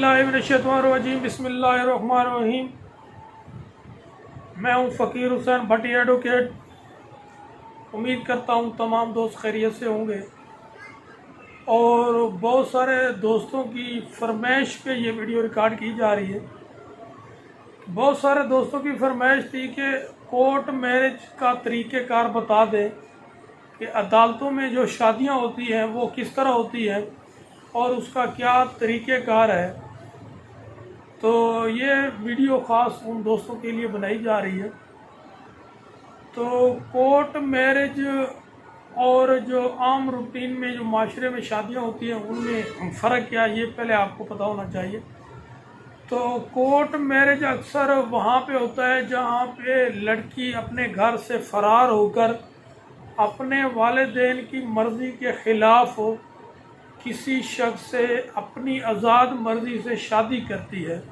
बिल्लाहि मिनश्शैतानिर्रजीम बिस्मिल्लाहिर्रहमानिर्रहीम। मैं हूँ फ़कीर हुसैन भट्टी एडवोकेट। उम्मीद करता हूँ तमाम दोस्त खैरियत से होंगे और बहुत सारे दोस्तों की फरमाइश पे ये वीडियो रिकॉर्ड की जा रही है। बहुत सारे दोस्तों की फरमाइश थी कि कोर्ट मैरिज का तरीक़ेकार बता दें कि अदालतों में जो शादियाँ होती हैं वो किस तरह होती हैं और उसका क्या तरीक़ेकार है। तो ये वीडियो ख़ास उन दोस्तों के लिए बनाई जा रही है। तो कोर्ट मैरिज और जो आम रूटीन में जो माशरे में शादियाँ होती हैं उनमें फ़र्क क्या है, ये पहले आपको पता होना चाहिए। तो कोर्ट मैरिज अक्सर वहाँ पे होता है जहाँ पे लड़की अपने घर से फ़रार होकर अपने वालिदैन की मर्ज़ी के ख़िलाफ़ किसी शख्स से अपनी आज़ाद मर्ज़ी से शादी करती है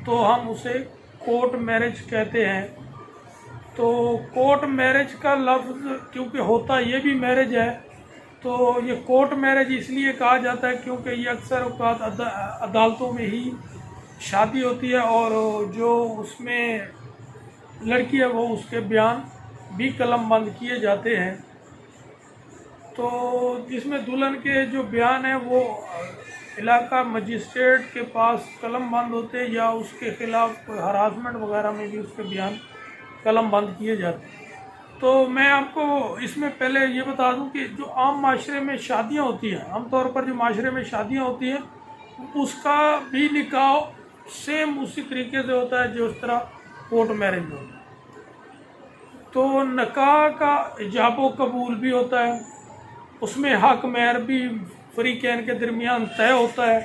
तो हम उसे कोर्ट मैरिज कहते हैं। तो कोर्ट मैरिज का लफ्ज़ क्योंकि होता ये भी मैरिज है तो ये कोर्ट मैरिज इसलिए कहा जाता है क्योंकि ये अक्सर औक़ात अदालतों में ही शादी होती है और जो उसमें लड़की है वो उसके बयान भी कलमबंद किए जाते हैं। तो जिसमें दुल्हन के जो बयान है वो इलाका मजिस्ट्रेट के पास कलमबंद होते हैं या उसके ख़िलाफ़ कोई हरासमेंट वगैरह में भी उसके बयान कलमबंद किए जाते हैं। तो मैं आपको इसमें पहले ये बता दूं कि जो आम माशरे में शादियां होती हैं, आम तौर पर जो माशरे में शादियां होती हैं उसका भी निकाह सेम उसी तरीके से होता है जो इस तरह कोर्ट मैरिज में होता है। तो निकाह का इजाब व कबूल भी होता है, उसमें हक महर भी फ़रीक़ैन के दरमियान तय होता है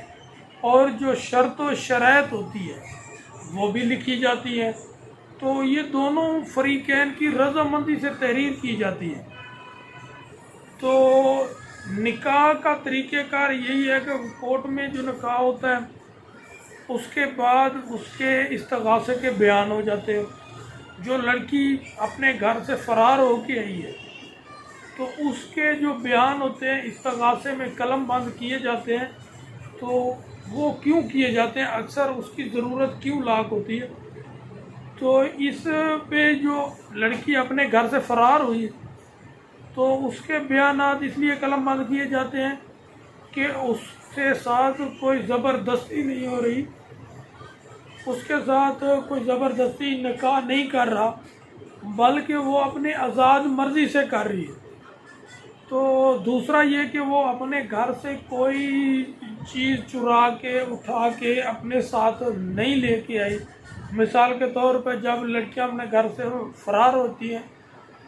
और जो शर्त व शराइत होती है वो भी लिखी जाती है। तो ये दोनों फ़रीक़ैन की रज़ामंदी से तहरीर की जाती है। तो निकाह का तरीक़ेकार यही है कि कोर्ट में जो निकाह होता है उसके बाद उसके इस्तग़ासे के बयान हो जाते हैं। जो लड़की अपने घर से फ़रार होके आई है तो उसके जो बयान होते हैं इस्तग़ासे में कलमबंद किए जाते हैं। तो वो क्यों किए जाते हैं, अक्सर उसकी ज़रूरत क्यों लाक होती है। तो इस पे जो लड़की अपने घर से फ़रार हुई तो उसके बयानात इसलिए कलमबंद किए जाते हैं कि उसके साथ कोई ज़बरदस्ती नहीं हो रही, उसके साथ कोई ज़बरदस्ती निकाह नहीं कर रहा बल्कि वो अपने आज़ाद मर्ज़ी से कर रही है। तो दूसरा ये कि वो अपने घर से कोई चीज़ चुरा के उठा के अपने साथ नहीं लेके आई। मिसाल के तौर पर जब लड़कियां अपने घर से फ़रार होती हैं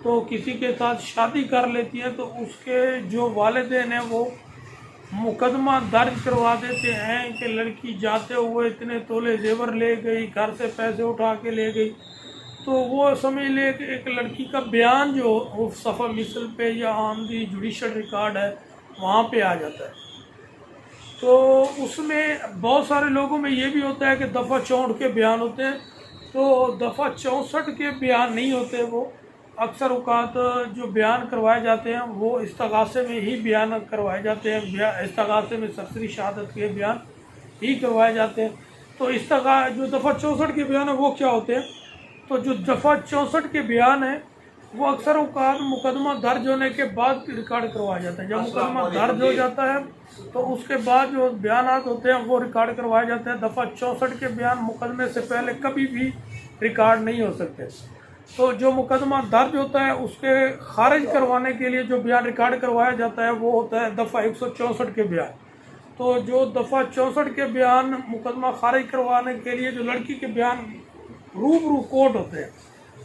तो किसी के साथ शादी कर लेती हैं तो उसके जो वालिदैन हैं वो मुकदमा दर्ज करवा देते हैं कि लड़की जाते हुए इतने तोले जेवर ले गई, घर से पैसे उठा के ले गई। तो वो समझ ले कि एक लड़की का बयान जो वो सफ़ा मिसल पे या आमदी जुडिशल रिकॉर्ड है वहाँ पे आ जाता है। तो उसमें बहुत सारे लोगों में ये भी होता है कि दफ़ा 64 के बयान होते हैं। तो दफ़ा 64 के बयान नहीं होते, वो अक्सर औक़ात जो बयान करवाए जाते हैं वो इस्तग़ासे में ही बयान करवाए जाते हैं। इस्तग़ासे में सरसरी शहादत के बयान ही करवाए जाते हैं। तो जो दफ़ा 64 के बयान है वो क्या होते हैं, तो जो दफ़ा 64 के बयान है वो अक्सर औक़ात मुकदमा दर्ज होने के बाद रिकॉर्ड करवाया जाता है। जब मुकदमा दर्ज हो जाता है तो उसके बाद जो बयानात होते हैं वो रिकॉर्ड करवाए जाते हैं। दफ़ा 64 के बयान मुकदमे से पहले कभी भी रिकॉर्ड नहीं हो सकते। तो जो मुकदमा दर्ज होता है उसके खारिज करवाने के लिए जो बयान रिकॉर्ड करवाया जाता है वो होता है दफ़ा 164 के बयान। तो जो दफ़ा 64 के बयान मुकदमा खारिज करवाने के लिए जो लड़की के बयान रूबरू कोर्ट होते हैं,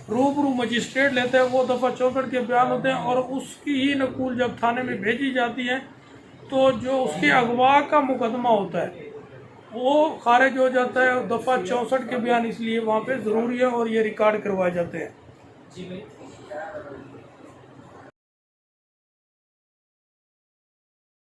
रूबरू मजिस्ट्रेट लेते हैं, वो दफ़ा 64 के बयान होते हैं और उसकी ही नकूल जब थाने में भेजी जाती है तो जो उसके अगवा का मुकदमा होता है वो खारिज हो जाता है। और दफ़ा 64 के बयान इसलिए वहाँ पे ज़रूरी है और ये रिकॉर्ड करवाए जाते हैं। जी भाई।